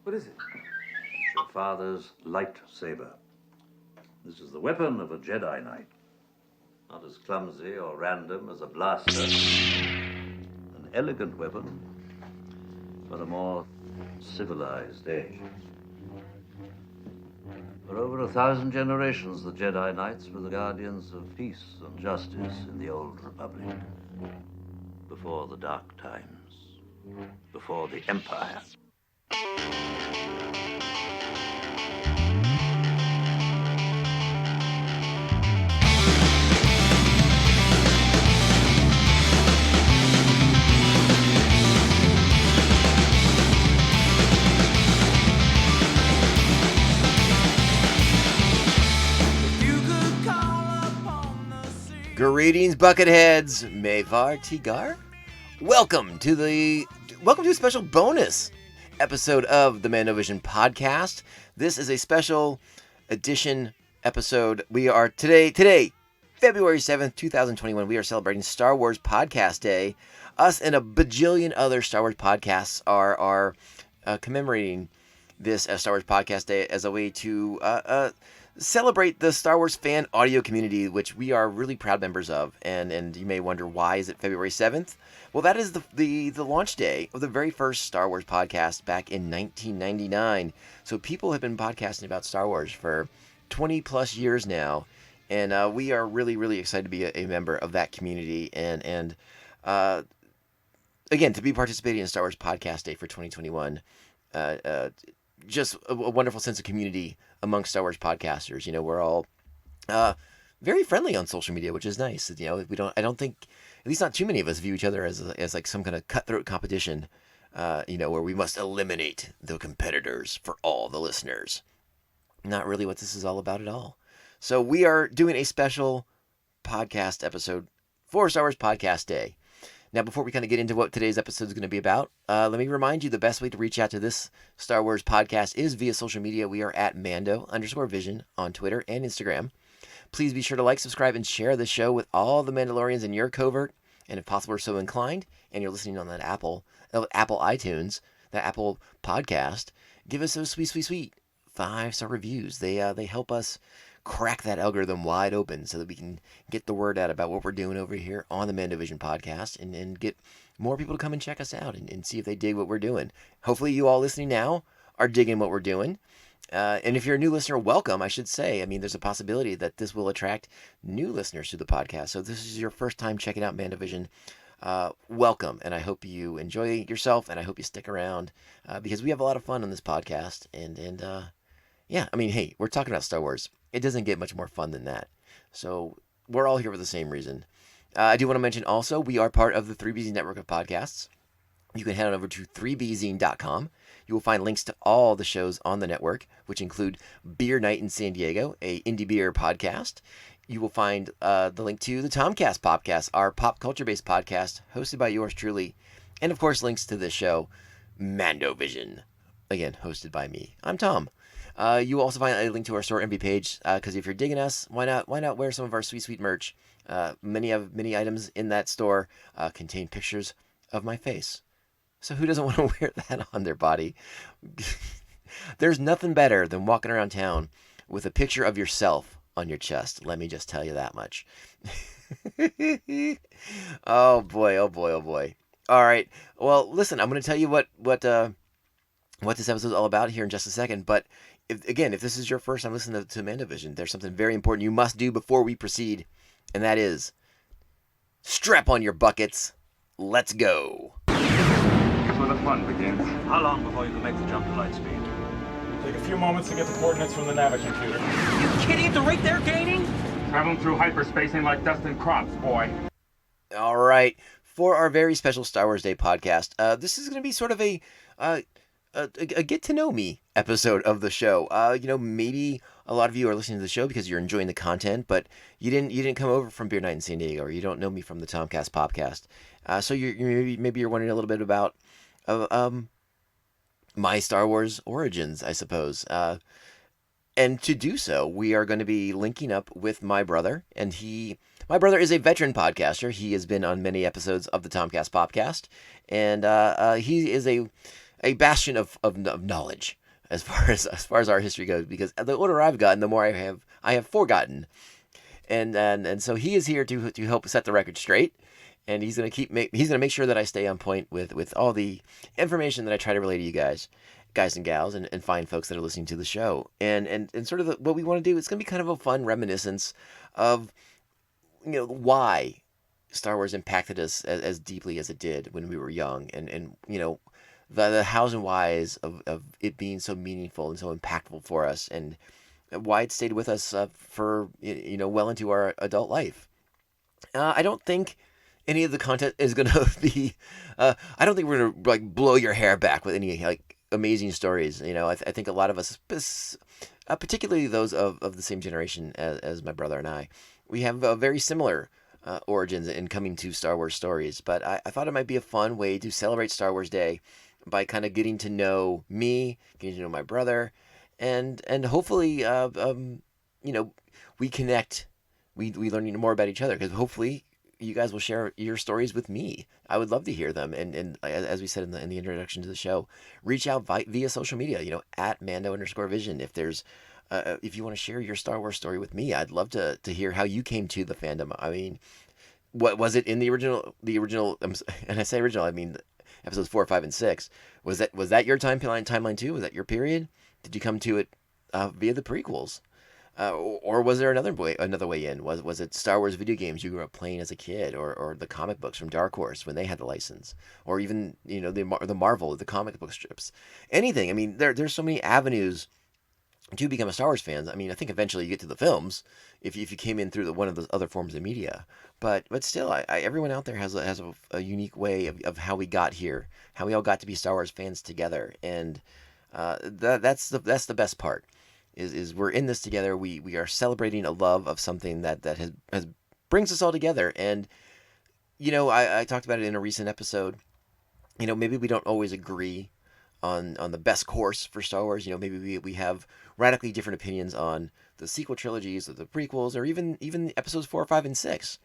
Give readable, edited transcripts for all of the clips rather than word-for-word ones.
What is it? It's your father's lightsaber. This is the weapon of a Jedi Knight. Not as clumsy or random as a blaster. An elegant weapon for a more civilized age. For over 1,000 generations, the Jedi Knights were the guardians of peace and justice in the Old Republic. Before the Dark Times. Before the Empire. Greetings, Bucketheads. Mevar Tigar. Welcome to a special bonus episode of the Mandovision podcast. This is a special edition episode. We are today, February 7th, 2021. We are celebrating Star Wars Podcast Day. Us and a bajillion other Star Wars podcasts are commemorating this Star Wars Podcast Day as a way to celebrate the Star Wars fan audio community, which we are really proud members of. And you may wonder, why is it February 7th? Well, that is the launch day of the very first Star Wars podcast back in 1999. So people have been podcasting about Star Wars for 20 plus years now. And we are really, really excited to be a member of that community. And again, to be participating in Star Wars Podcast Day for 2021, just a wonderful sense of community among Star Wars podcasters. You know, we're all very friendly on social media, which is nice. You know, I don't think, at least not too many of us, view each other as like some kind of cutthroat competition. You know, where we must eliminate the competitors for all the listeners. Not really what this is all about at all. So we are doing a special podcast episode for Star Wars Podcast Day. Now, before we kind of get into what today's episode is going to be about, let me remind you the best way to reach out to this Star Wars podcast is via social media. We are at Mando_Vision on Twitter and Instagram. Please be sure to like, subscribe, and share the show with all the Mandalorians in your covert, and if possible, are so inclined, and you're listening on that Apple iTunes, that Apple podcast, give us those sweet 5-star reviews. They help us crack that algorithm wide open so that we can get the word out about what we're doing over here on the Mandovision podcast and get more people to come and check us out and see if they dig what we're doing. Hopefully you all listening now are digging what we're doing. And if you're a new listener, welcome, I should say. I mean, there's a possibility that this will attract new listeners to the podcast. So if this is your first time checking out Mandovision, welcome. And I hope you enjoy yourself, and I hope you stick around because we have a lot of fun on this podcast. And yeah, I mean, hey, we're talking about Star Wars. It doesn't get much more fun than that. So we're all here for the same reason. I do want to mention also, we are part of the 3BZ network of podcasts. You can head on over to 3bzine.com. You will find links to all the shows on the network, which include Beer Night in San Diego, a indie beer podcast. You will find the link to the Tomcast podcast, our pop culture-based podcast, hosted by yours truly. And, of course, links to this show, Mandovision. Again, hosted by me. I'm Tom. You will also find a link to our store MV page, because if you're digging us, why not wear some of our sweet merch? Many items in that store contain pictures of my face. So who doesn't want to wear that on their body? There's nothing better than walking around town with a picture of yourself on your chest. Let me just tell you that much. Oh boy. All right. Well, listen, I'm going to tell you what this episode is all about here in just a second. But if this is your first time listening to Mandovision, there's something very important you must do before we proceed, and that is strap on your buckets. Let's go. Here's where the fun begins. How long before you can make the jump to light speed? Take a few moments to get the coordinates from the Navi computer. You kidding? At the rate they're gaining? Traveling through hyperspace ain't like dusting crops, boy. All right. For our very special Star Wars Day podcast, this is going to be sort of a get to know me episode of the show. Maybe a lot of you are listening to the show because you're enjoying the content, but you didn't come over from Beer Night in San Diego, or you don't know me from the Tomcast podcast. So maybe you're wondering a little bit about my Star Wars origins, I suppose. And to do so, we are going to be linking up with my brother, and my brother is a veteran podcaster. He has been on many episodes of the Tomcast podcast, and he is a a bastion of knowledge as far as our history goes, because the older I've gotten, the more I have forgotten. And so he is here to help set the record straight, and he's gonna make sure that I stay on point with all the information that I try to relay to you guys and gals, and fine folks that are listening to the show. And sort of what we want to do, it's gonna be kind of a fun reminiscence of, why Star Wars impacted us as deeply as it did when we were young, and the hows and whys of it being so meaningful and so impactful for us, and why it stayed with us for well into our adult life. I don't think any of the content is going to be. I don't think we're going to blow your hair back with any amazing stories. I think a lot of us, particularly those of the same generation as my brother and I, we have very similar origins in coming to Star Wars stories. But I thought it might be a fun way to celebrate Star Wars Day by kind of getting to know me, getting to know my brother, and hopefully, we connect. We learn more about each other, because hopefully you guys will share your stories with me. I would love to hear them. And as we said in the introduction to the show, reach out via social media. At Mando_Vision. If there's if you want to share your Star Wars story with me, I'd love to hear how you came to the fandom. I mean, what was it in the original? And I say original, I mean episodes 4, 5, and 6. Was that your timeline too? Was that your period? Did you come to it via the prequels, or was there another way in? Was it Star Wars video games you grew up playing as a kid, or the comic books from Dark Horse when they had the license, or even the Marvel, the comic book strips, anything? I mean, there's so many avenues to become a Star Wars fan. I mean, I think eventually you get to the films if you came in through one of the other forms of media, but still, everyone out there has a unique way of how we got here, how we all got to be Star Wars fans together, and that's the best part. Is we're in this together. We are celebrating a love of something that has brings us all together. And I talked about it in a recent episode. Maybe we don't always agree on the best course for Star Wars. Maybe we have radically different opinions on the sequel trilogies, or the prequels, or even episodes 4, 5, and 6.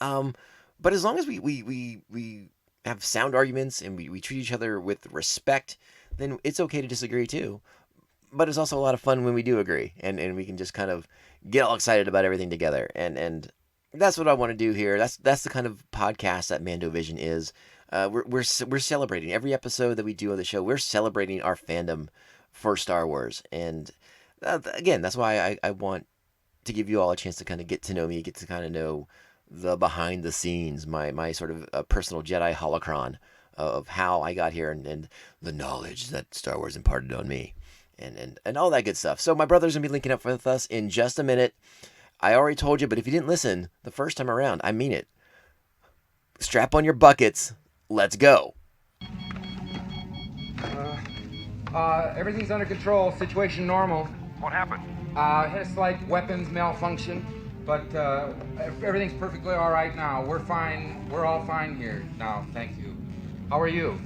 But as long as we have sound arguments, and we treat each other with respect, then it's okay to disagree too. But it's also a lot of fun when we do agree, and we can just kind of get all excited about everything together. And that's what I want to do here. That's the kind of podcast that Mando Vision is. We're celebrating every episode that we do of the show. We're celebrating our fandom for Star Wars, and again, that's why I want to give you all a chance to kind of get to know me, get to kind of know the behind the scenes, my sort of personal Jedi holocron of how I got here, and the knowledge that Star Wars imparted on me, and all that good stuff. So my brother's going to be linking up with us in just a minute. I already told you, but if you didn't listen the first time around, I mean it. Strap on your buckets. Let's go. Everything's under control. Situation normal. What happened? Had a slight weapons malfunction, but everything's perfectly all right now. We're fine. We're all fine here now. Thank you. How are you?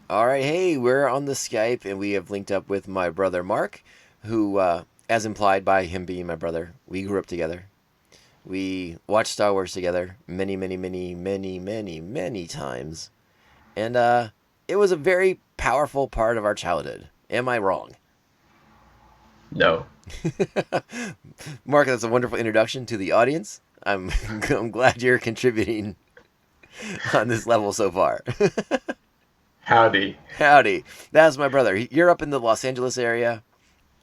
All right, hey, we're on the Skype, and we have linked up with my brother Mark, who, as implied by him being my brother, we grew up together. We watched Star Wars together many, many, many, many, many, many times. And it was a very powerful part of our childhood. Am I wrong? No. Mark, that's a wonderful introduction to the audience. I'm glad you're contributing on this level so far. Howdy. Howdy. That's my brother. You're up in the Los Angeles area.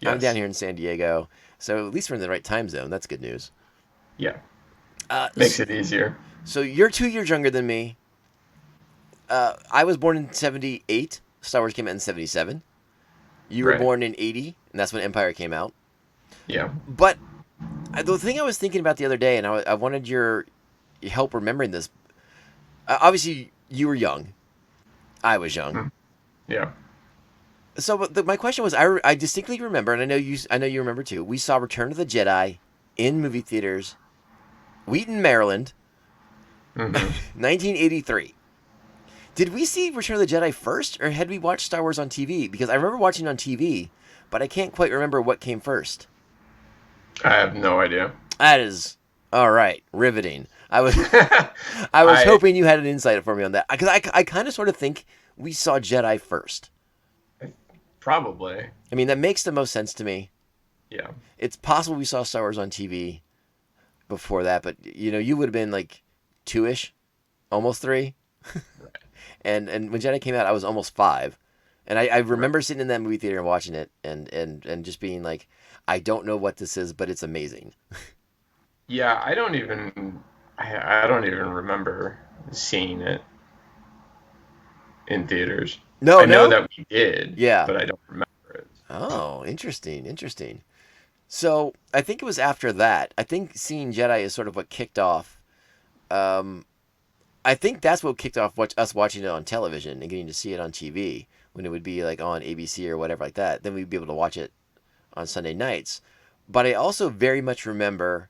Yes. I'm down here in San Diego. So at least we're in the right time zone. That's good news. Yeah. Makes it easier. So you're 2 years younger than me. I was born in 78. Star Wars came out in 77. You were Right. born in 80, and that's when Empire came out. Yeah. But the thing I was thinking about the other day, and I wanted your help remembering this. Obviously, you were young. I was young. Yeah. So my question was, I distinctly remember, and I know you remember too. We saw Return of the Jedi in movie theaters, Wheaton, Maryland, 1983. Did we see Return of the Jedi first, or had we watched Star Wars on TV? Because I remember watching on TV, but I can't quite remember what came first. I have no idea. That is all right, riveting. I was I was I- hoping you had an insight for me on that, because I kind of sort of think we saw Jedi first. Probably. I mean, that makes the most sense to me. Yeah. It's possible we saw Star Wars on TV before that, but you would have been like 2-ish, almost 3. And when Jedi came out, I was almost 5. And I remember sitting in that movie theater and watching it and just being like, I don't know what this is, but it's amazing. Yeah, I don't even remember seeing it in theaters. No, I know no? that we did, Yeah. but I don't remember it. Oh, interesting. So I think it was after that. I think seeing Jedi is sort of what kicked off. I think that's what kicked off us watching it on television and getting to see it on TV when it would be like on ABC or whatever like that. Then we'd be able to watch it on Sunday nights. But I also very much remember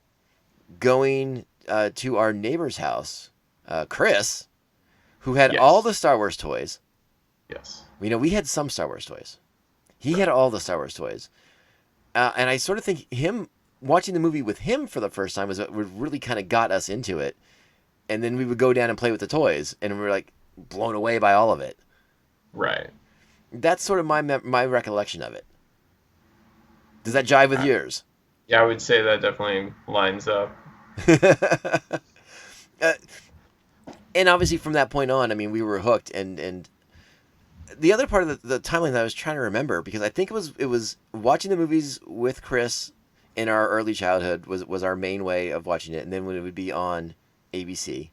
going to our neighbor's house, Chris, who had Yes. all the Star Wars toys. Yes. We had some Star Wars toys. He had all the Star Wars toys. And I sort of think him watching the movie with him for the first time was what really kind of got us into it. And then we would go down and play with the toys, and we were like blown away by all of it. Right. That's sort of my recollection of it. Does that jive with yours? Yeah, I would say that definitely lines up. And obviously from that point on, I mean, we were hooked. And the other part of the timeline that I was trying to remember, because I think it was watching the movies with Chris in our early childhood was our main way of watching it, and then when it would be on ABC.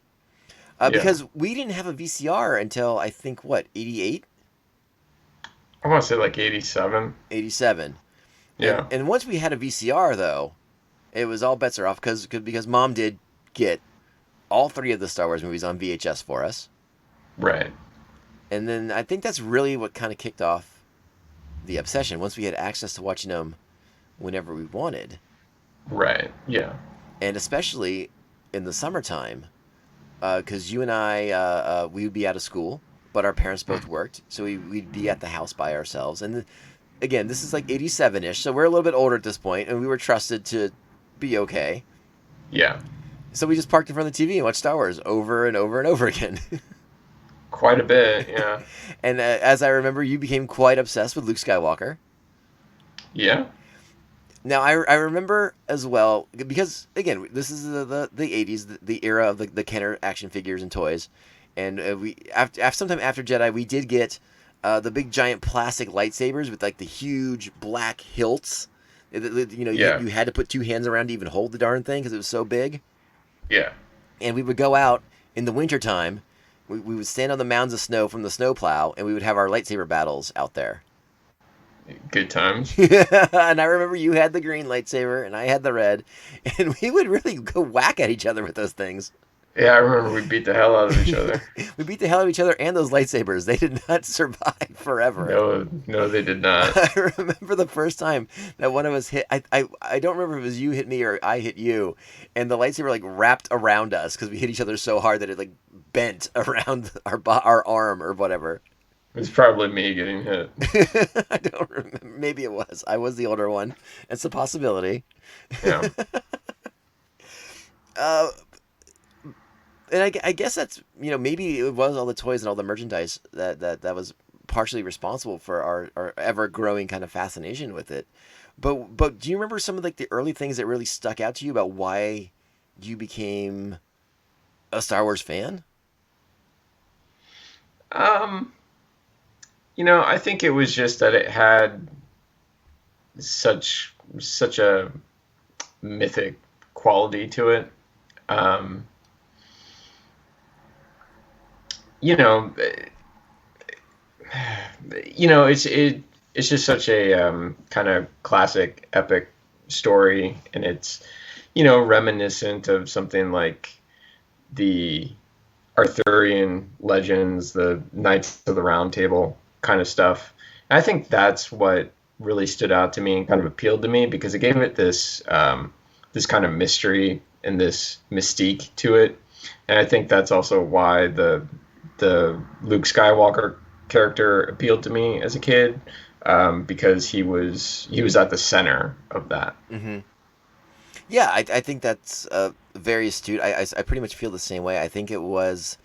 Because we didn't have a VCR until, I think, 88? I want to say like 87. 87. Yeah. And once we had a VCR, though, it was all bets are off because Mom did get all 3 of the Star Wars movies on VHS for us. Right. And then I think that's really what kind of kicked off the obsession. Once we had access to watching them whenever we wanted. Right. Yeah. And especially in the summertime, because you and I, we would be out of school, but our parents both worked, so we'd be at the house by ourselves. And again, this is like 87-ish, so we're a little bit older at this point, and we were trusted to be okay. Yeah. So we just parked in front of the TV and watched Star Wars over and over and over again. Quite a bit, yeah. And as I remember, you became quite obsessed with Luke Skywalker. Yeah. Now, I remember as well, because, again, this is the 80s, the era of the Kenner action figures and toys. And we sometime after Jedi, we did get the big giant plastic lightsabers with, like, the huge black hilts. You had to put 2 hands around to even hold the darn thing because it was so big. Yeah. And we would go out in the wintertime. We would stand on the mounds of snow from the snowplow, and we would have our lightsaber battles out there. Good times. And I remember you had the green lightsaber and I had the red, and we would really go whack at each other with those things. Yeah, I remember we beat the hell out of each other. We beat the hell out of each other and those lightsabers. They did not survive forever. No, they did not. I remember the first time that one of us hit. I don't remember if it was you hit me or I hit you, and the lightsaber like wrapped around us because we hit each other so hard that it like bent around our arm or whatever. It's probably me getting hit. I don't remember. Maybe it was. I was the older one. It's a possibility. Yeah. And I guess that's, maybe it was all the toys and all the merchandise that was partially responsible for our ever-growing kind of fascination with it. But do you remember some of like the early things that really stuck out to you about why you became a Star Wars fan? I think it was just that it had such a mythic quality to it. It's just such a kind of classic epic story, and it's reminiscent of something like the Arthurian legends, the Knights of the Round Table kind of stuff. And I think that's what really stood out to me and kind of appealed to me because it gave it this this kind of mystery and this mystique to it. And I think that's also why the Luke Skywalker character appealed to me as a kid, because he was at the center of that. Mm-hmm. Yeah, I think that's very astute. I pretty much feel the same way. I think it was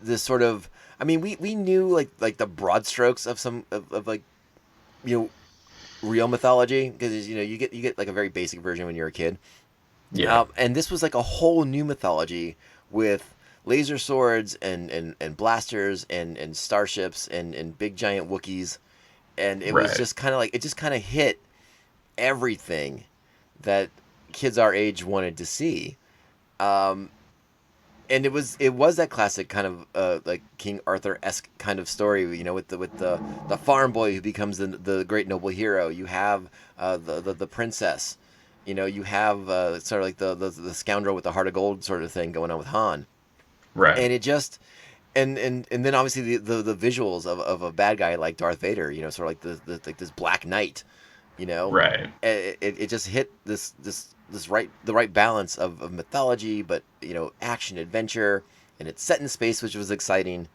this sort of. I mean, we knew like the broad strokes of some of like you know real mythology because you get like a very basic version when you're a kid. Yeah. And this was like a whole new mythology with laser swords and blasters and starships and big giant Wookiees, and it was Right. just kind of like it just kind of hit everything that kids our age wanted to see. Um, and it was that classic kind of like King Arthur-esque kind of story, with the farm boy who becomes the great noble hero. You have the princess, you have sort of like the scoundrel with the heart of gold sort of thing going on with Han, Right. and it just and then obviously the visuals of a bad guy like Darth Vader, sort of like like this Black Knight, you know, Right. it just hit the right balance of mythology, but action adventure, and it's set in space, which was exciting,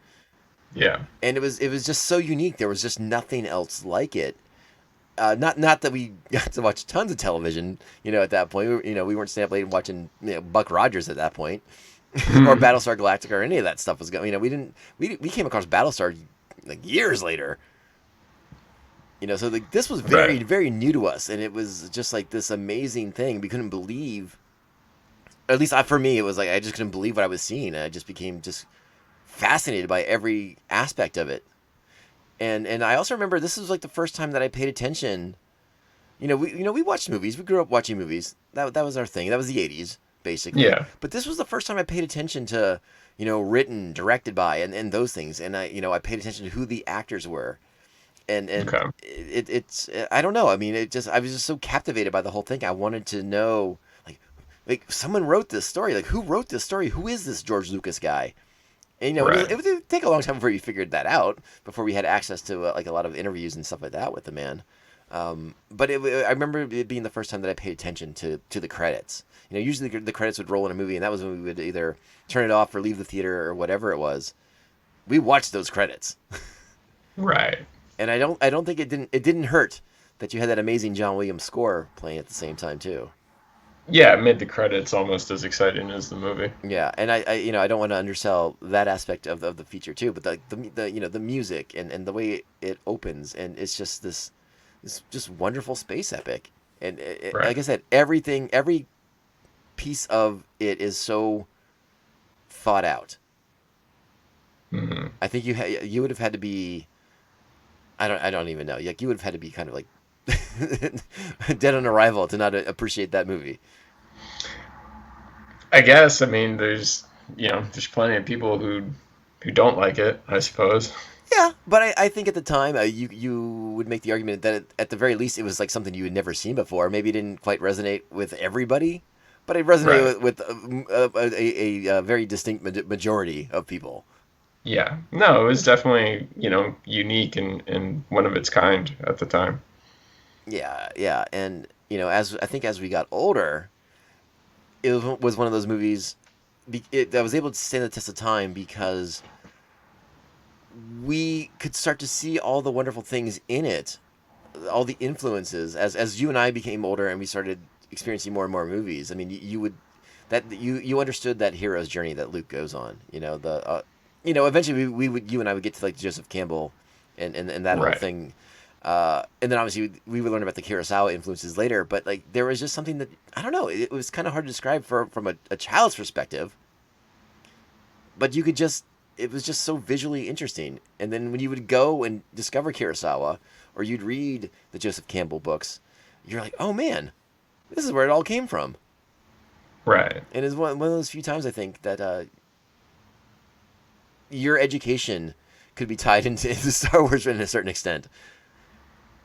Yeah. and it was just so unique. There was just nothing else like it. Not that we got to watch tons of television, at that point. We weren't staying up late and watching Buck Rogers at that point, or Battlestar Galactica, or any of that stuff was going. We came across Battlestar like years later. So like this was very Right. very new to us, and it was just like this amazing thing. We couldn't believe, at least for me, it was like I just couldn't believe what I was seeing, and I just became just fascinated by every aspect of it. And I also remember this was like the first time that I paid attention. We watched movies. We grew up watching movies. That was our thing. That was the '80s basically. Yeah. But this was the first time I paid attention to written, directed by, and those things. And I paid attention to who the actors were. And Okay. it's I don't know. I mean, I was just so captivated by the whole thing. I wanted to know like someone wrote this story. Like who wrote this story? Who is this George Lucas guy? And Right. it would take a long time before you figured that out. Before we had access to like a lot of interviews and stuff like that with the man. But I remember it being the first time that I paid attention to the credits. Usually the credits would roll in a movie, and that was when we would either turn it off or leave the theater or whatever it was. We watched those credits. Right. And I don't think it didn't hurt that you had that amazing John Williams score playing at the same time too. Yeah, it made the credits almost as exciting as the movie. Yeah, and I don't want to undersell that aspect of the feature too, but the music and the way it opens, and it's just this just wonderful space epic. And Right. like I said, every piece of it is so thought out. Hmm. I think you would have had to be, I don't even know. Like you would have had to be kind of like dead on arrival to not appreciate that movie. I guess. I mean, there's plenty of people who don't like it, I suppose. Yeah, but I think at the time you would make the argument that at the very least it was like something you had never seen before. Maybe it didn't quite resonate with everybody, but it resonated Right. with a very distinct majority of people. Yeah. No, it was definitely, unique and one of its kind at the time. Yeah, yeah, and as we got older, it was one of those movies that was able to stand the test of time because we could start to see all the wonderful things in it, all the influences as you and I became older and we started experiencing more and more movies. I mean, you understood that hero's journey that Luke goes on. Eventually you and I would get to like Joseph Campbell and that whole Right. thing. And then obviously we would learn about the Kurosawa influences later, but like there was just something that I don't know. It was kind of hard to describe from a child's perspective, but it was just so visually interesting. And then when you would go and discover Kurosawa, or you'd read the Joseph Campbell books, you're like, oh man, this is where it all came from. Right. And it's one of those few times I think that your education could be tied into Star Wars in a certain extent.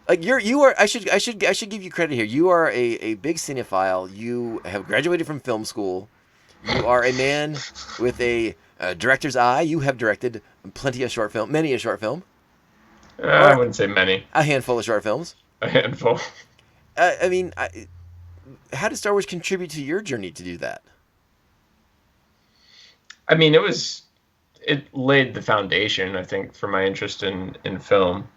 Like you are. I should give you credit here. You are a big cinephile. You have graduated from film school. You are a man with a director's eye. You have directed many a short film, I or wouldn't say many. a handful of short films. A handful. I mean, how did Star Wars contribute to your journey to do that? I mean, it laid the foundation, I think, for my interest in film.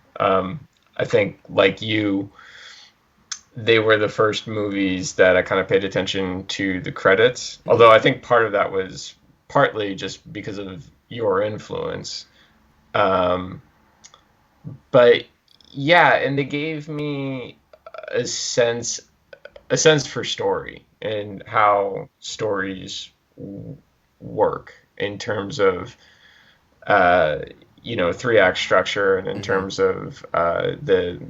I think, like you, they were the first movies that I kind of paid attention to the credits. Although I think part of that was partly just because of your influence. Um, but yeah, and they gave me a sense a sense for story and how stories work in terms of uh, 3 act structure, and in terms of the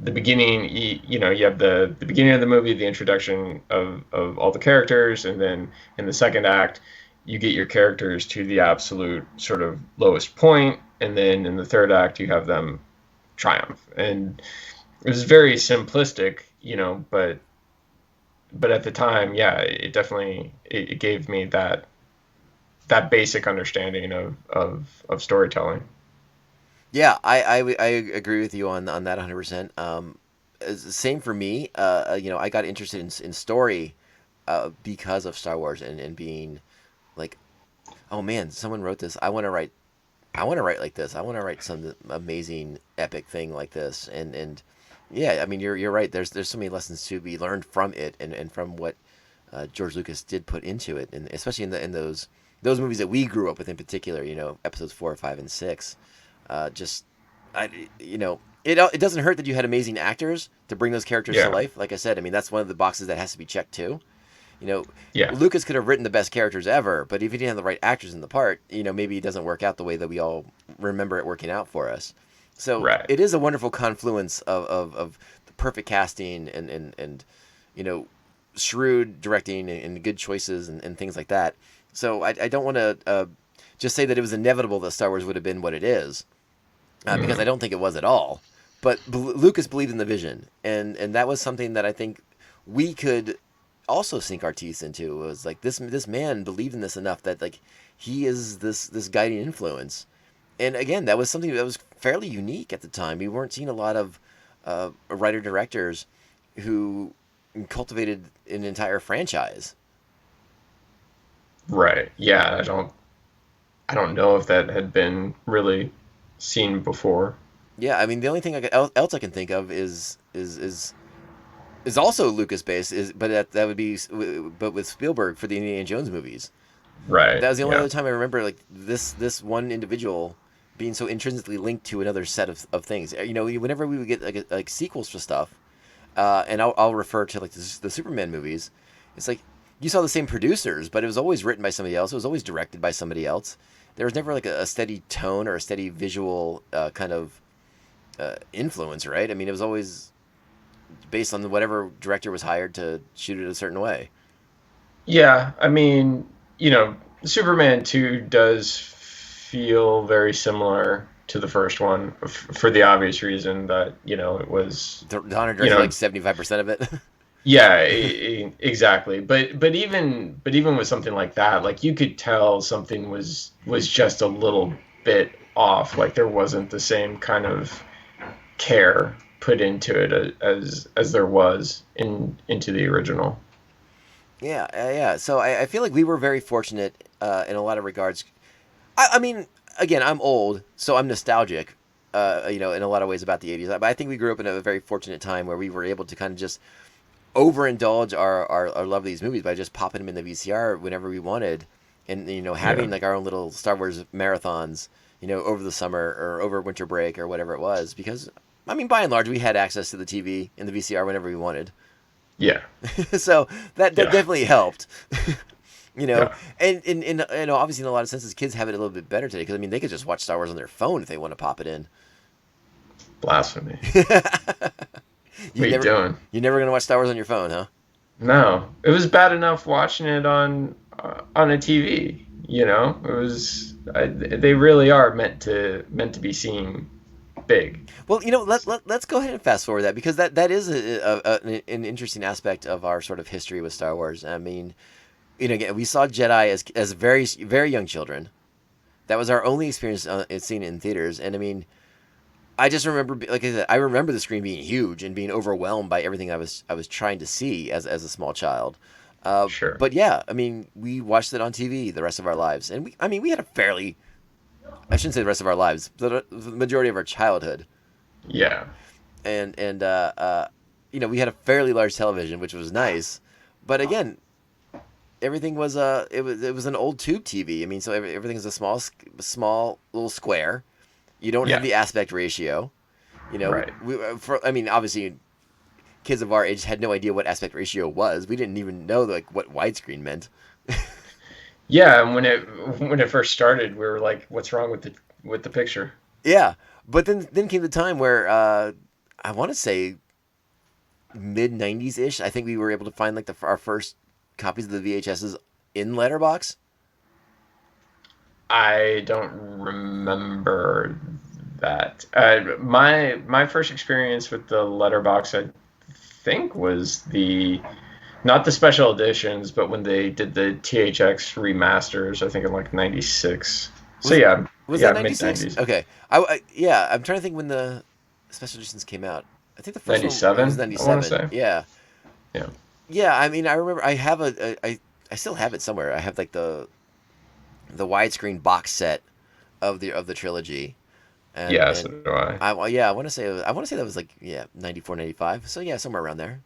beginning. You have the beginning of the movie, the introduction of all the characters, and then in the second act you get your characters to the absolute sort of lowest point, and then in the third act you have them triumph. And it was very simplistic, but at the time, yeah, it definitely it gave me that basic understanding of storytelling. Yeah, I agree with you on that 100%. Same for me. I got interested in story because of Star Wars and being like, oh man, someone wrote this. I want to write like this. I want to write some amazing epic thing like this. And yeah, I mean you're right. There's so many lessons to be learned from it and from what George Lucas did put into it, and especially in those movies that we grew up with in particular. Episodes 4, 5, and 6. Just I it doesn't hurt that you had amazing actors to bring those characters to Yeah, life. Like I said, I mean that's one of the boxes that has to be checked too. You know, yeah, Lucas could have written the best characters ever, but if he didn't have the right actors in the part, maybe it doesn't work out the way that we all remember it working out for us. So right. it is a wonderful confluence of the perfect casting and shrewd directing and good choices and things like that. So I don't want to just say that it was inevitable that Star Wars would have been what it is, because I don't think it was at all. But Lucas believed in the vision, and that was something that I think we could also sink our teeth into. It was like this man believed in this enough that like he is this guiding influence. And again, that was something that was fairly unique at the time. We weren't seeing a lot of writer directors who cultivated an entire franchise. Right. Yeah, I don't know if that had been really seen before. Yeah, I mean the only thing else I can think of is also Lucas based, but that would be but with Spielberg for the Indiana Jones movies. Right. That was the only Yeah. other time I remember like this one individual being so intrinsically linked to another set of things. Whenever we would get like sequels to stuff, and I'll refer to like the Superman movies. It's like you saw the same producers, but it was always written by somebody else. It was always directed by somebody else. There was never like a steady tone or a steady visual kind of influence, right? I mean, it was always based on whatever director was hired to shoot it a certain way. Yeah, I mean, Superman 2 does feel very similar to the first one, for the obvious reason that, it was, Donner you directed know, like 75% of it. yeah, exactly. But even with something like that, like you could tell something was just a little bit off. Like there wasn't the same kind of care put into it as there was into the original. Yeah, yeah. So I feel like we were very fortunate in a lot of regards. I mean, again, I'm old, so I'm nostalgic, in a lot of ways about the 80s. But I think we grew up in a very fortunate time where we were able to kind of just overindulge our love of these movies by just popping them in the VCR whenever we wanted, and having Yeah. like our own little Star Wars marathons, over the summer or over winter break or whatever it was. Because I mean, by and large, we had access to the TV and the VCR whenever we wanted. Yeah. So that Yeah. definitely helped. Yeah. And obviously in a lot of senses, kids have it a little bit better today because I mean they could just watch Star Wars on their phone if they want to pop it in. Blasphemy. You What are you never, doing? You're never gonna watch Star Wars on your phone, huh? No, it was bad enough watching it on a TV. It was. They really are meant to be seen big. Well, let's go ahead and fast forward that because that is an interesting aspect of our sort of history with Star Wars. I mean, again, we saw Jedi as very very young children. That was our only experience seeing it in theaters, and I mean, I just remember, like I said, I remember the screen being huge and being overwhelmed by everything I was trying to see as a small child. Sure. But yeah, I mean, we watched it on TV the rest of our lives, and we had a fairly, I shouldn't say the rest of our lives, the majority of our childhood. Yeah. And we had a fairly large television, which was nice, but again, everything was it was an old tube TV. I mean, so everything is a small little square. You don't have the aspect ratio. Right. I mean, obviously, kids of our age had no idea what aspect ratio was. We didn't even know like what widescreen meant. Yeah, and when it first started, we were like, "What's wrong with the picture?" Yeah, but then came the time where I want to say mid '90s ish. I think we were able to find like our first copies of the VHSs in Letterbox. I don't remember that. My first experience with the letterbox, I think, was not the special editions, but when they did the THX remasters, I think in like '96. So Was yeah, that mid '96? '90s. Okay, I'm trying to think when the special editions came out. I think the first one was 97, I want to '97. say. Yeah, Yeah. yeah. I mean, I remember I have I still have it somewhere. I have like the widescreen box set of the trilogy. Yeah, so And do I. I want to say that was like 94, 95. So yeah, somewhere around there.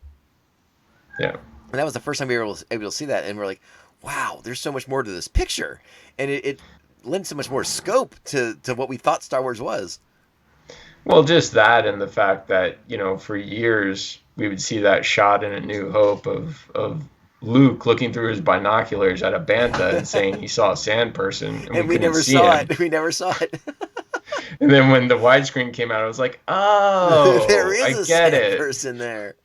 Yeah. And that was the first time we were able to see that, and we're like, wow, there's so much more to this picture, and it lent so much more scope to what we thought Star Wars was. Well, just that and the fact that, for years we would see that shot in A New Hope of Luke looking through his binoculars at a bantha and saying he saw a sand person, and we never see saw him. it. We never saw it. And then when the widescreen came out, I was like, oh, There is I a get sand it. person there.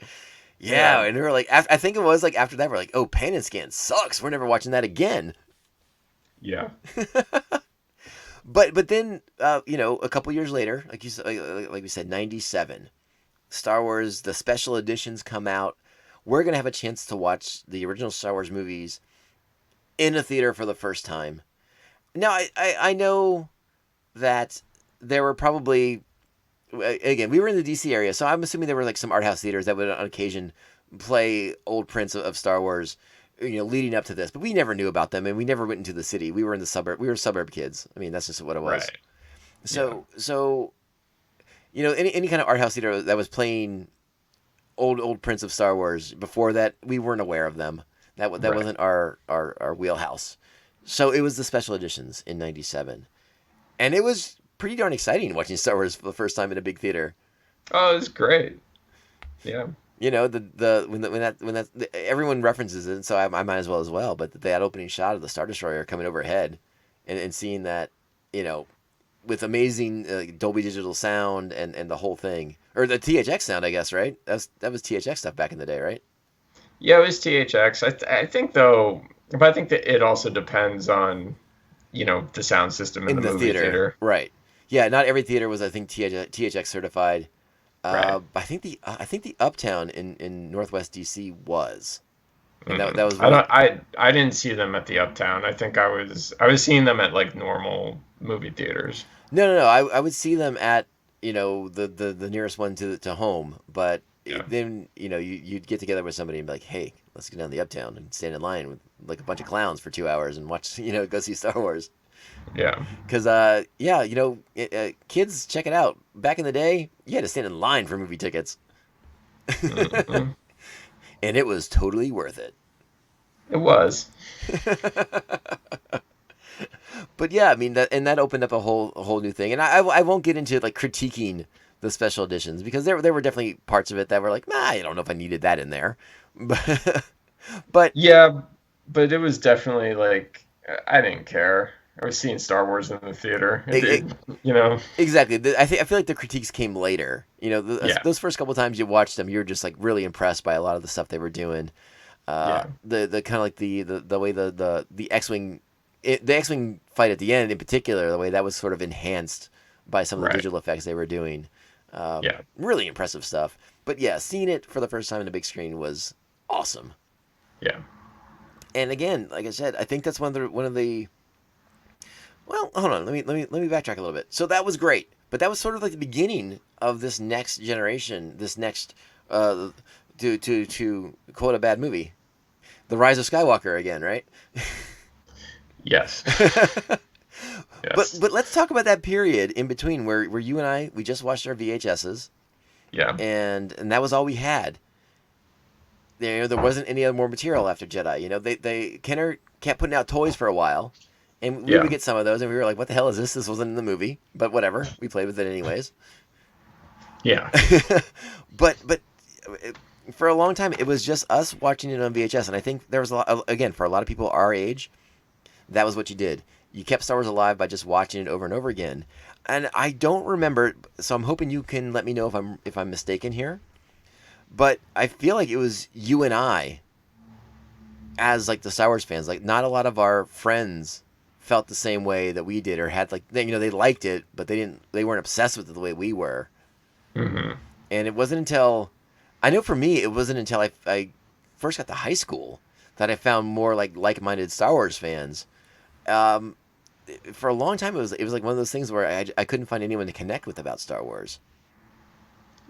Yeah, and we were like, I think it was like after that, we're like, oh, Pan and Scan sucks. We're never watching that again. Yeah. But then a couple years later, like we said, '97, Star Wars the special editions come out. We're gonna have a chance to watch the original Star Wars movies in a theater for the first time. Now I know that there were probably, again, we were in the DC area, so I'm assuming there were like some art house theaters that would on occasion play old prints of Star Wars, leading up to this. But we never knew about them, and we never went into the city. We were in the suburb. We were suburb kids. I mean, that's just what it was. Right. So any kind of art house theater that was playing old prints of Star Wars before that, we weren't aware of them. That wasn't our wheelhouse. So it was the special editions in '97, and it was pretty darn exciting watching Star Wars for the first time in a big theater. Oh, it's great. Yeah. When that everyone references it, so I might as well. But that opening shot of the Star Destroyer coming overhead, and seeing that, with amazing Dolby Digital sound and the whole thing, or the THX sound, I guess, right? That was THX stuff back in the day, right? Yeah, it was THX. I think though, but I think that it also depends on, the sound system in the movie theater. Right? Yeah, not every theater was, I think, THX certified. Right. I think the Uptown in Northwest DC was, and that was. I didn't see them at the Uptown. I think I was seeing them at like normal movie theaters. No. I would see them at the nearest one to home, but then you'd get together with somebody and be like, hey, let's go down the Uptown and stand in line with like a bunch of clowns for 2 hours and watch go see Star Wars. Yeah. Because kids, check it out. Back in the day, you had to stand in line for movie tickets, Mm-hmm. and it was totally worth it. It was. But yeah, I mean that opened up a whole new thing, and I won't get into like critiquing the special editions because there were definitely parts of it that were like, I don't know if I needed that in there, but yeah, but it was definitely like I didn't care. I was seeing Star Wars in the theater. Exactly. I feel like the critiques came later. Those first couple times you watched them, you were just like really impressed by a lot of the stuff they were doing. The kind of like the way the X-wing. The X-wing fight at the end, in particular, the way that was sort of enhanced by some of the digital effects they were doing, really impressive stuff. But yeah, seeing it for the first time in a big screen was awesome. Yeah. And again, like I said, I think that's one of the. Well, hold on. Let me backtrack a little bit. So that was great, but that was sort of like the beginning of this next generation. This next, to quote a bad movie, The Rise of Skywalker again, right? Yes. Yes. But let's talk about that period in between where you and we just watched our VHSs. Yeah. And that was all we had. there wasn't any other more material after Jedi. Kenner kept putting out toys for a while, and we Yeah. would get some of those, and we were like, "What the hell is this? This wasn't in the movie." But whatever, we played with it anyways. Yeah. but for a long time, it was just us watching it on VHS, and I think there was a lot, again, for a lot of people our age, that was what you did. You kept Star Wars alive by just watching it over and over again. And I don't remember, so I'm hoping you can let me know if I'm mistaken here. But I feel like it was you and I, as like the Star Wars fans, like not a lot of our friends felt the same way that we did, or had like they liked it, but they weren't obsessed with it the way we were. Mm-hmm. And it wasn't until, I know for me, it wasn't until I first got to high school that I found more like-minded Star Wars fans. For a long time, it was like one of those things where I couldn't find anyone to connect with about Star Wars.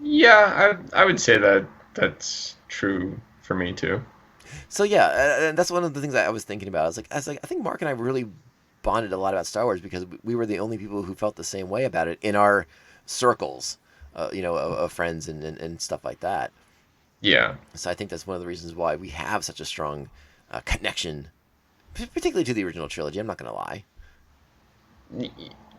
Yeah, I would say that that's true for me too. So yeah, and that's one of the things I was thinking about. I was like, I think Mark and I really bonded a lot about Star Wars because we were the only people who felt the same way about it in our circles, of friends and stuff like that. Yeah. So I think that's one of the reasons why we have such a strong connection, particularly to the original trilogy. I'm not going to lie.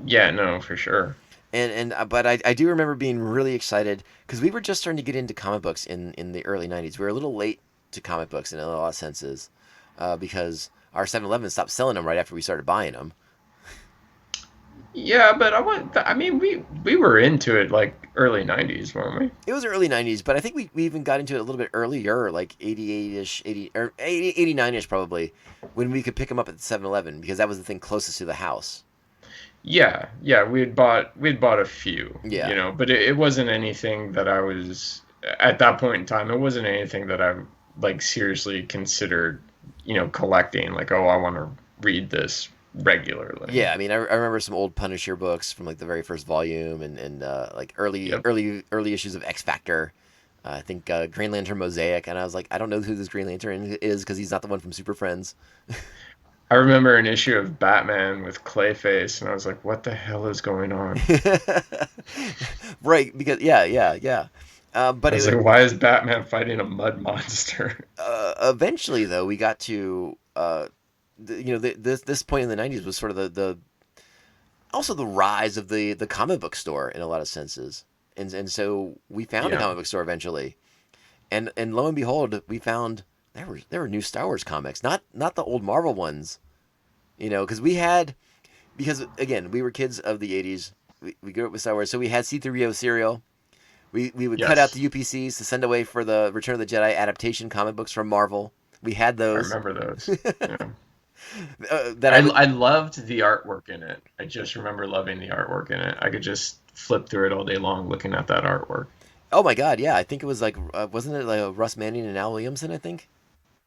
Yeah, no, for sure. But I do remember being really excited because we were just starting to get into comic books in the early 90s. We were a little late to comic books in a lot of senses because our 7-Eleven stopped selling them right after we started buying them. Yeah, but I mean, we were into it like early 90s, weren't we? It was early 90s, but I think we even got into it a little bit earlier, like 88-ish, 80, or 89-ish probably, when we could pick them up at the 7-Eleven because that was the thing closest to the house. Yeah, we'd bought a few, Yeah. but it wasn't anything that I was at that point in time. It wasn't anything that I like seriously considered, collecting. Like, oh, I want to read this regularly. Yeah, I mean, I remember some old Punisher books from like the very first volume and like Yep. early issues of X Factor. I think Green Lantern Mosaic, and I was like, I don't know who this Green Lantern is because he's not the one from Super Friends. I remember an issue of Batman with Clayface, and I was like, what the hell is going on? Right, because yeah. But I was like, why is Batman fighting a mud monster? eventually, though, we got to this point in the 90s was sort of the also the rise of the comic book store in a lot of senses, and so we found a Yeah. comic book store eventually, and lo and behold, we found there were new Star Wars comics, not the old Marvel ones, because again we were kids of the 80s. We grew up with Star Wars, so we had C-3PO cereal. We would cut out Yes. the UPCs to send away for the Return of the Jedi adaptation comic books from Marvel. We had I those. remember those. Yeah. That I would. I loved the artwork in it. I just remember loving the artwork in it. I could just flip through it all day long looking at that artwork. Oh my God, yeah! I think it was like, wasn't it like Russ Manning and Al Williamson? I think.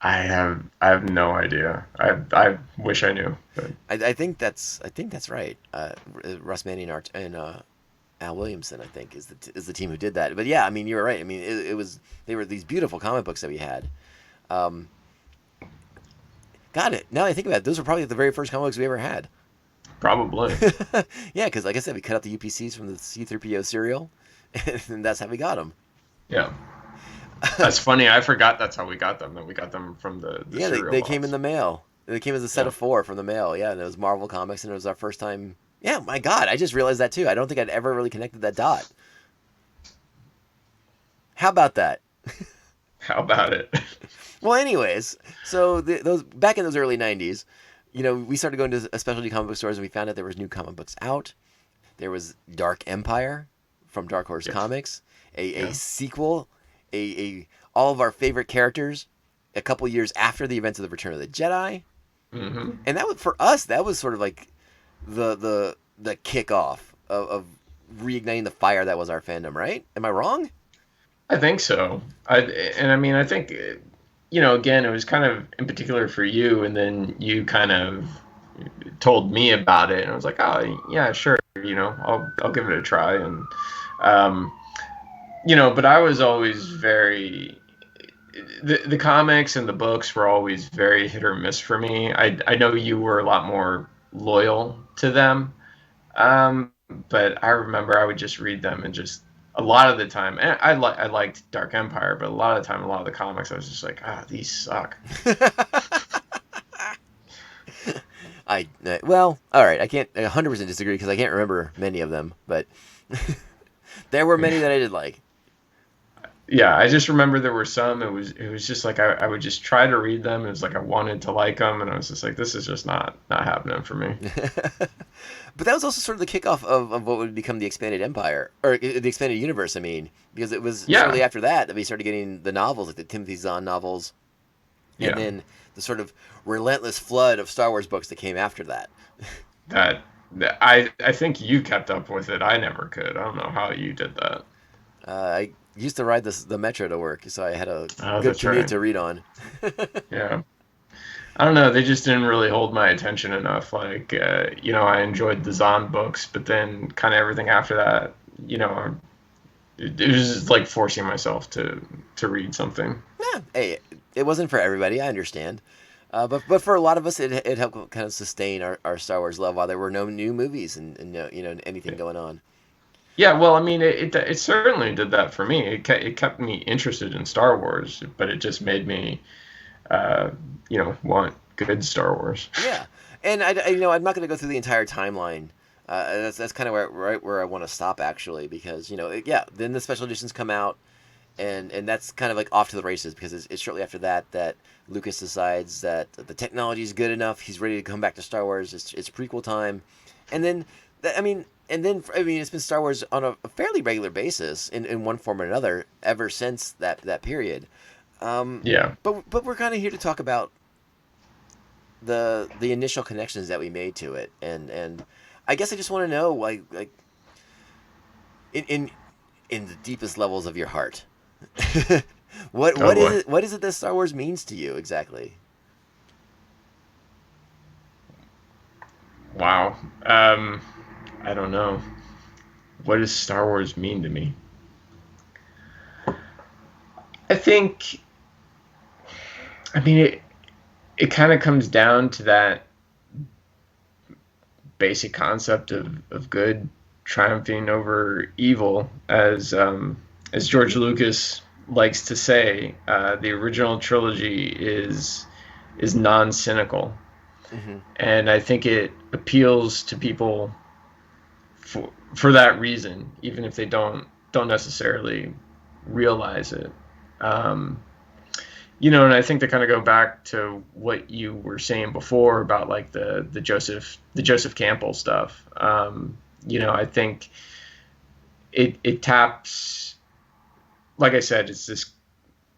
I have no idea. I wish I knew. But I think that's right. Russ Manning art and Al Williamson, I think, is the team who did that. But yeah, I mean, you were right. I mean, they were these beautiful comic books that we had. Um, Got it. Now that I think about it, those were probably the very first comic books we ever had. probably. Yeah, because like I said, we cut out the UPCs from the C-3PO cereal, and that's how we got them. Yeah. That's funny. I forgot that's how we got them. That we got them from the Yeah, cereal they box. came in the mail. They came as a set of 4 from the mail. Yeah, and it was Marvel Comics, and it was our first time. Yeah, my God, I just realized that too. I don't think I'd ever really connected that dot. How about that? How about it? Well, anyways, so those back in those early '90s, we started going to specialty comic book stores, and we found out there was new comic books out. There was Dark Empire from Dark Horse Yes. Comics, a Yeah. sequel, a all of our favorite characters, a couple years after the events of the Return of the Jedi, Hmm. and that was for us. That was sort of like the kickoff of reigniting the fire that was our fandom. Right? Am I wrong? I think so. I mean, I think, again, it was kind of in particular for you, and then you kind of told me about it, and I was like, oh, yeah, sure, I'll give it a try, and but I was always the comics and the books were always very hit or miss for me. I know you were a lot more loyal to them, but I remember I would just read them and just a lot of the time, and I liked Dark Empire, but a lot of the time, a lot of the comics, I was just like, these suck. Well, all right. I can't 100% disagree because I can't remember many of them, but there were many that I did like. Yeah, I just remember there were some. It was just like I would just try to read them. It was like I wanted to like them, and I was just like, this is just not happening for me. But that was also sort of the kickoff of what would become the expanded empire, or the expanded universe. I mean, because it was shortly Yeah, after that we started getting the novels, like the Timothy Zahn novels, and yeah. then the sort of relentless flood of Star Wars books that came after that. I think you kept up with it. I never could. I don't know how you did that. I used to ride the metro to work, so I had a Oh, good that's commute right. to read on. Yeah. I don't know. They just didn't really hold my attention enough. Like, I enjoyed the Zahn books, but then kind of everything after that, it was just like forcing myself to read something. Yeah, hey, it wasn't for everybody. I understand. But for a lot of us, it helped kind of sustain our Star Wars love while there were no new movies and no anything going on. Yeah, well, I mean, it certainly did that for me. It kept me interested in Star Wars, but it just made me, uh, want good Star Wars. Yeah, and I'm not going to go through the entire timeline. That's kind of right where I want to stop actually, because yeah, then the special editions come out, and that's kind of like off to the races because it's shortly after that Lucas decides that the technology is good enough. He's ready to come back to Star Wars. It's prequel time, and then it's been Star Wars on a fairly regular basis in one form or another ever since that period. Yeah. But we're kind of here to talk about the initial connections that we made to it, and I guess I just want to know like in the deepest levels of your heart. what Oh what is boy. it what is it that Star Wars means to you exactly? Wow. I don't know. What does Star Wars mean to me? I think, I mean, it kind of comes down to that basic concept of good triumphing over evil, as George Lucas likes to say. The original trilogy is non-cynical, Mm-hmm. and I think it appeals to people for that reason, even if they don't necessarily realize it. Um, and I think to kind of go back to what you were saying before about like the Joseph Campbell stuff. I think it taps, like I said, it's this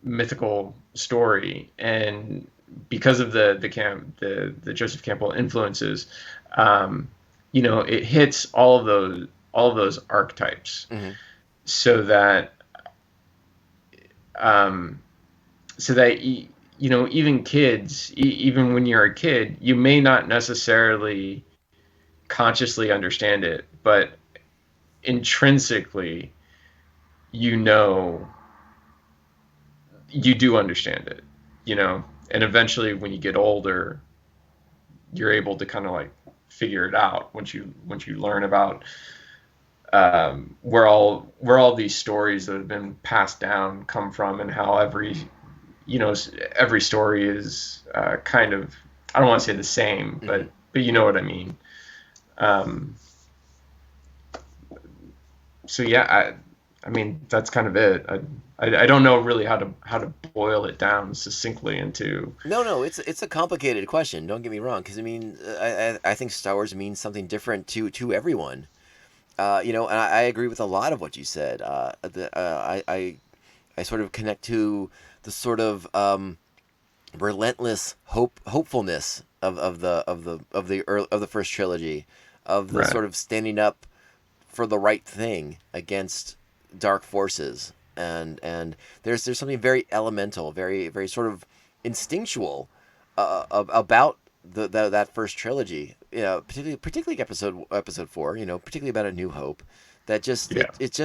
mythical story, and because of the Joseph Campbell influences, um, it hits all of those archetypes, Mm-hmm. so that um, even kids, even when you're a kid, you may not necessarily consciously understand it, but intrinsically, you know, you do understand it, and eventually when you get older, you're able to kind of like figure it out once you learn about where all these stories that have been passed down come from, and how every story is kind of, I don't want to say the same, Mm-hmm. but you know what I mean. Um, so yeah, I mean that's kind of it. I don't know really how to boil it down succinctly into. No, it's a complicated question. Don't get me wrong, because I think Star Wars means something different to everyone. And I agree with a lot of what you said. I sort of connect to the sort of relentless hopefulness of the first trilogy, of the Right. sort of standing up for the right thing against dark forces, and there's something very elemental, very very sort of instinctual about that first trilogy, particularly episode 4, particularly about A New Hope, that just Yeah. it's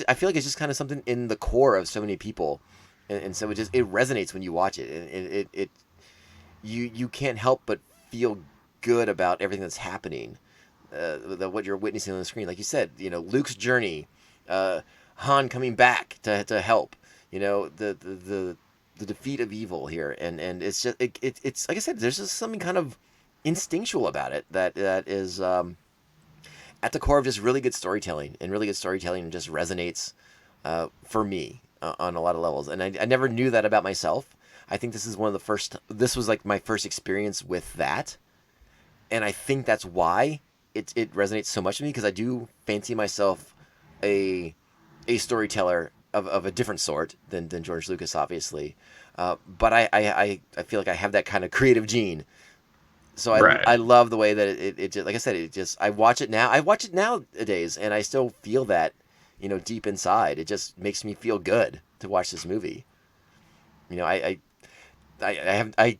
I feel like it's just kind of something in the core of so many people, and so it resonates when you watch it, and you can't help but feel good about everything that's happening, what you're witnessing on the screen. Like you said, Luke's journey. Uh, Han coming back to help. You know, the defeat of evil here, and it's just it's like I said, there's just something kind of instinctual about it that is at the core of just really good storytelling, and really good storytelling just resonates for me on a lot of levels. And I never knew that about myself. I think this is one of the first. This was like my first experience with that, and I think that's why it resonates so much with me, because I do fancy myself a storyteller of a different sort than George Lucas, obviously. But I feel like I have that kind of creative gene. So Right. I love the way that it just, like I said, I watch it now. I watch it nowadays, and I still feel that, deep inside. It just makes me feel good to watch this movie. I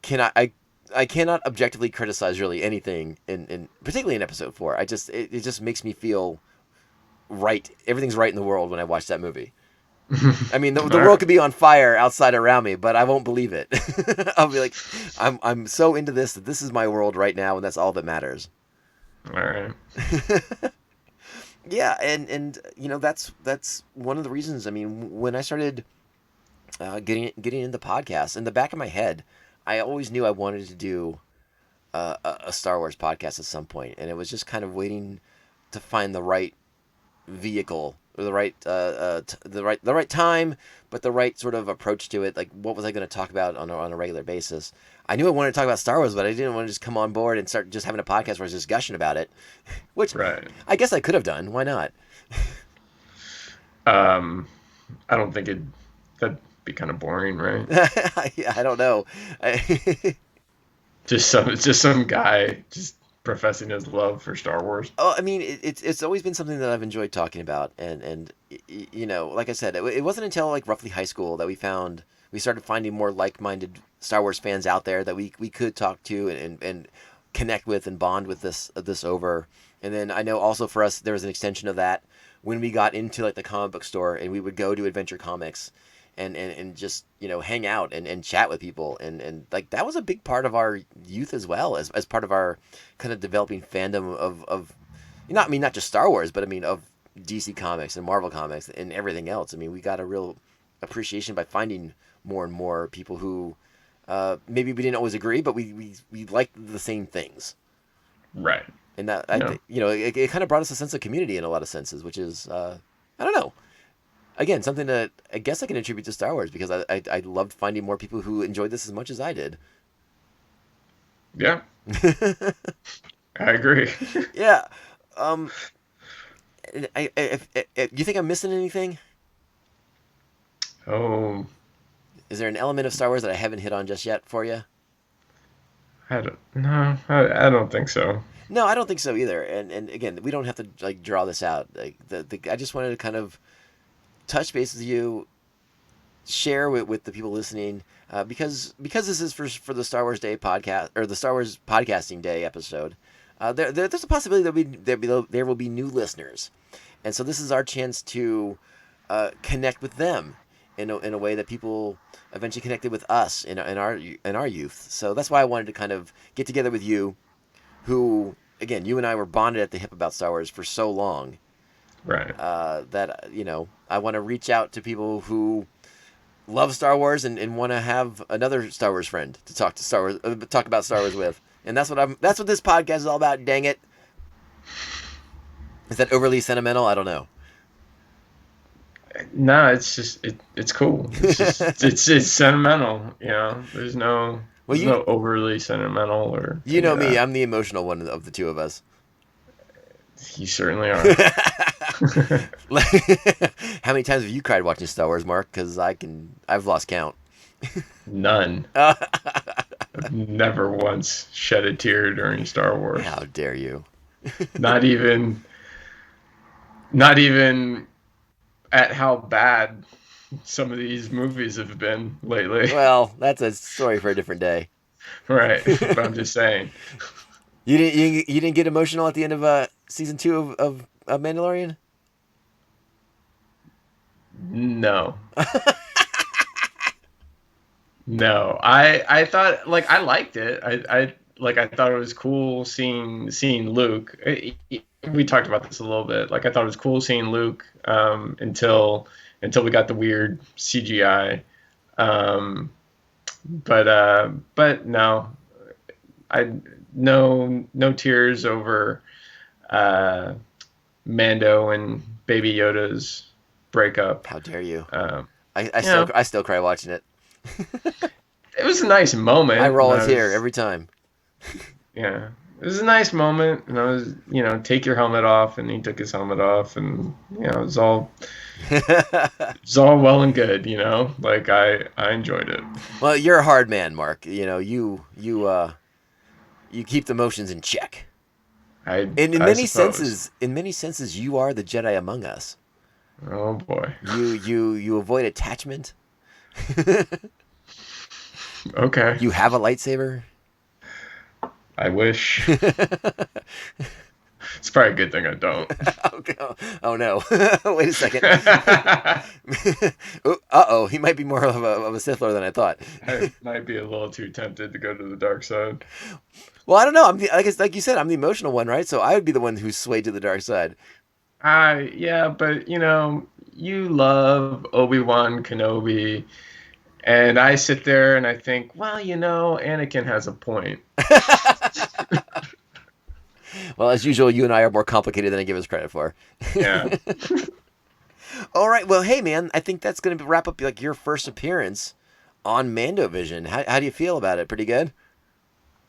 cannot objectively criticize really anything in particularly in episode 4. It just makes me feel right. Everything's right in the world when I watch that movie. I mean, the world could be on fire outside around me, but I won't believe it. I'll be like, I'm so into this that this is my world right now, and that's all that matters. All right. Yeah, and that's one of the reasons. I mean, when I started getting into podcasts, in the back of my head, I always knew I wanted to do a Star Wars podcast at some point, and it was just kind of waiting to find the right vehicle, or the right time, but the right sort of approach to it. Like, what was I going to talk about on a regular basis? I knew I wanted to talk about Star Wars, but I didn't want to just come on board and start just having a podcast where I was just gushing about it, which Right. I guess I could have done. Why not? I don't think that'd be kind of boring, right? I don't know. Just some guy just professing his love for Star Wars. Oh, I mean, it's always been something that I've enjoyed talking about, and like I said, it wasn't until like roughly high school that we started finding more like-minded Star Wars fans out there that we could talk to and connect with and bond with this over. And then I know also for us there was an extension of that when we got into like the comic book store, and we would go to Adventure Comics and just hang out and chat with people, and like that was a big part of our youth as well, as part of our kind of developing fandom of not just Star Wars, but I mean of DC Comics and Marvel Comics and everything else. I mean, we got a real appreciation by finding more and more people who maybe we didn't always agree, but we liked the same things. Right. And that it kind of brought us a sense of community in a lot of senses, which is I don't know. Again, something that I guess I can attribute to Star Wars, because I loved finding more people who enjoyed this as much as I did. Yeah. I agree. Yeah. If you think I'm missing anything? Oh, Is there an element of Star Wars that I haven't hit on just yet for you? I don't think so. No, I don't think so either. And again, we don't have to like draw this out. Like I just wanted to kind of touch base with you, share with the people listening, because this is for the Star Wars Day podcast, or the Star Wars Podcasting Day episode. There's a possibility that there will be new listeners, and so this is our chance to connect with them in a way that people eventually connected with us in our youth. So that's why I wanted to kind of get together with you, who again, you and I were bonded at the hip about Star Wars for so long. Right. That I want to reach out to people who love Star Wars and want to have another Star Wars friend to talk about Star Wars with, and that's what this podcast is all about. Dang it! Is that overly sentimental? I don't know. No, it's just it's cool. It's just it's sentimental. There's no no overly sentimental or. You know me. I'm the emotional one of the two of us. You certainly are. How many times have you cried watching Star Wars, Mark? Because I've lost count. None. I've never once shed a tear during Star Wars. How dare you? Not even at how bad some of these movies have been lately. Well, that's a story for a different day. Right, but I'm just saying. You didn't get emotional at the end of season 2 of Mandalorian? No. No. I thought, I liked it. I thought it was cool seeing Luke. It we talked about this a little bit. Like I thought it was cool seeing Luke until we got the weird CGI. But no, I no tears over Mando and Baby Yoda's breakup. How dare you? Um, I still cry watching it. it was a nice moment. I roll a tear every time. Yeah, it was a nice moment, and I was, take your helmet off, and he took his helmet off, and it was all well and good, Like I enjoyed it. Well, you're a hard man, Mark. You keep the emotions in check. In many senses, you are the Jedi among us. Oh boy. You avoid attachment. Okay. You have a lightsaber. I wish. It's probably a good thing I don't. Oh no! Wait a second. He might be more of a Sith Lord than I thought. I might be a little too tempted to go to the dark side. Well, I don't know. I guess, like you said, I'm the emotional one, right? So I would be the one who's swayed to the dark side. Yeah, but you love Obi-Wan Kenobi, and I sit there and I think, well, Anakin has a point. Well, as usual, you and I are more complicated than I give us credit for. Yeah. All right. Well, hey, man, I think that's going to wrap up like your first appearance on Mando Vision. How do you feel about it? Pretty good?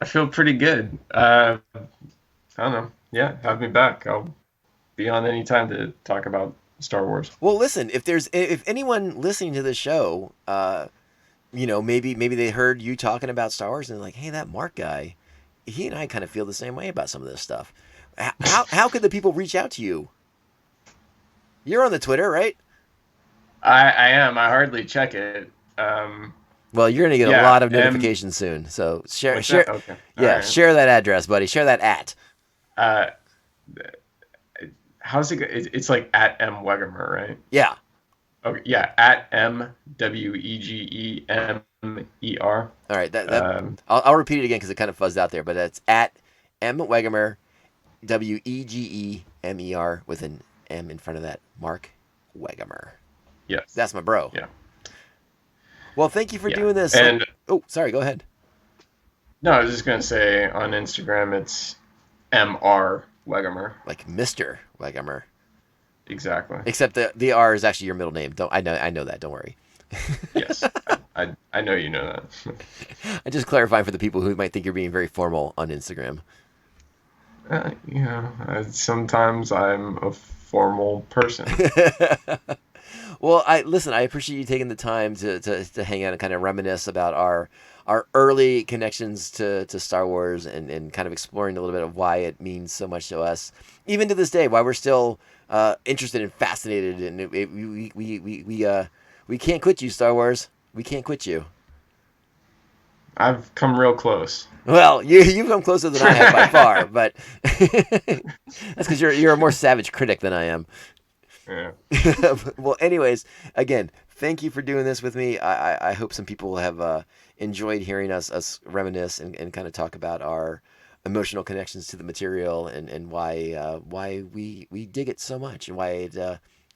I feel pretty good. I don't know. Yeah, have me back. I'll be on any time to talk about Star Wars. Well, listen, if anyone listening to this show, maybe they heard you talking about Star Wars and they're like, hey, that Mark guy, he and I kind of feel the same way about some of this stuff. How could the people reach out to you? You're on the Twitter, right? I am. I hardly check it. Well, you're going to get a lot of notifications soon. So share. Okay. Right. Share that address, buddy. Share that at. How's it go? It's like at M Wegemer, right? Yeah. Okay. Yeah. At MWEGEMER. All right. I'll repeat it again because it kind of fuzzed out there, but it's at M Wegemer, WEGEMER with an M in front of that. Mark Wegemer. Yes. That's my bro. Yeah. Well, thank you for doing this. And sorry, go ahead. No, I was just gonna say on Instagram it's MR Wegemer. Like Mr. Wegemer. Exactly. Except the R is actually your middle name. I know that. Don't worry. Yes, I know you know that. I just clarifying for the people who might think you're being very formal on Instagram. Sometimes I'm a formal person. Well, I appreciate you taking the time to hang out and kind of reminisce about our early connections to Star Wars and kind of exploring a little bit of why it means so much to us, even to this day, why we're still interested and fascinated, and we can't quit you, Star Wars. We can't quit you. I've come real close. Well, you've come closer than I have by far, but that's because you're a more savage critic than I am. Yeah. Well, anyways, again, thank you for doing this with me. I hope some people have enjoyed hearing us reminisce and kind of talk about our emotional connections to the material and why we dig it so much and why it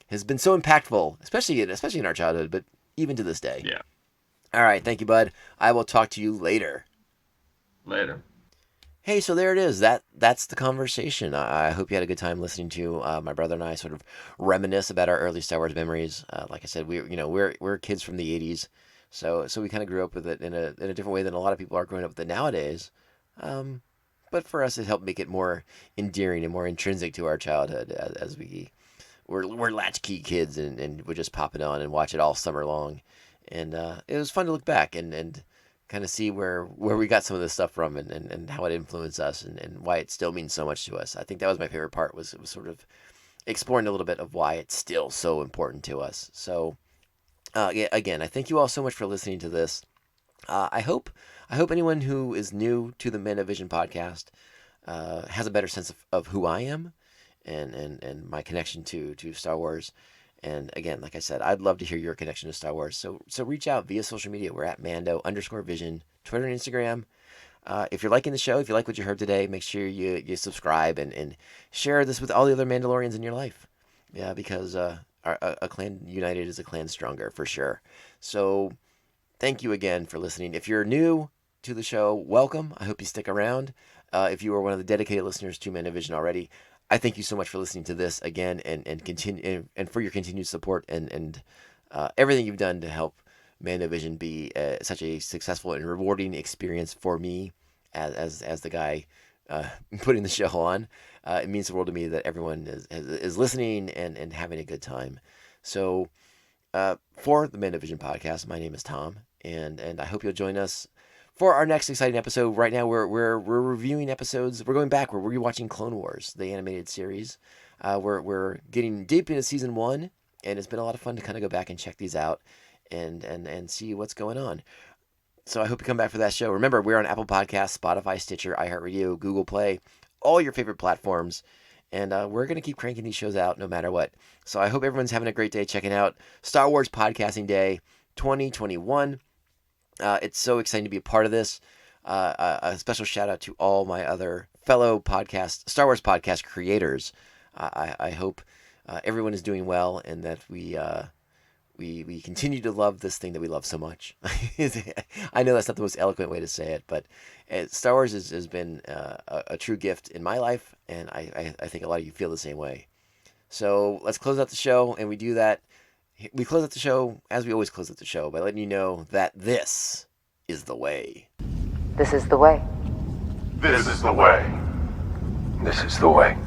has been so impactful, especially in our childhood, but even to this day. Yeah. All right, thank you, bud. I will talk to you later. Later. Hey, so there it is. That's the conversation. I hope you had a good time listening to my brother and I sort of reminisce about our early Star Wars memories. Like I said, we're kids from the '80s, so we kind of grew up with it in a different way than a lot of people are growing up with it nowadays. But for us, it helped make it more endearing and more intrinsic to our childhood as we're latchkey kids and would just pop it on and watch it all summer long, and it was fun to look back and kind of see where we got some of this stuff from and how it influenced us and why it still means so much to us. I think that was my favorite part, was sort of exploring a little bit of why it's still so important to us. So yeah, again, I thank you all so much for listening to this. I hope anyone who is new to the Mando Vision podcast has a better sense of who I am and my connection to Star Wars. And again, like I said, I'd love to hear your connection to Star Wars. So reach out via social media. We're at Mando_Vision, Twitter and Instagram. If you're liking the show, if you like what you heard today, make sure you subscribe and share this with all the other Mandalorians in your life. Yeah, because a clan united is a clan stronger, for sure. So thank you again for listening. If you're new to the show, welcome. I hope you stick around. If you are one of the dedicated listeners to Mandovision already, I thank you so much for listening to this again and continue and for your continued support and everything you've done to help Mandovision be such a successful and rewarding experience for me as the guy putting the show on. It means the world to me that everyone is listening and having a good time. So for the Mandovision podcast, my name is Tom, and I hope you'll join us for our next exciting episode. Right now, we're reviewing episodes. We're going back. We're rewatching Clone Wars, the animated series. We're getting deep into season 1, and it's been a lot of fun to kind of go back and check these out and see what's going on. So I hope you come back for that show. Remember, we're on Apple Podcasts, Spotify, Stitcher, iHeartRadio, Google Play, all your favorite platforms. And we're going to keep cranking these shows out no matter what. So I hope everyone's having a great day checking out Star Wars Podcasting Day 2021. It's so exciting to be a part of this. A special shout out to all my other fellow Star Wars podcast creators. I hope everyone is doing well and that we continue to love this thing that we love so much. I know that's not the most eloquent way to say it, but Star Wars has been a true gift in my life, and I think a lot of you feel the same way. So let's close out the show, and we do that. We close out the show as we always close out the show by letting you know that this is the way. This is the way. This is the way. This is the way.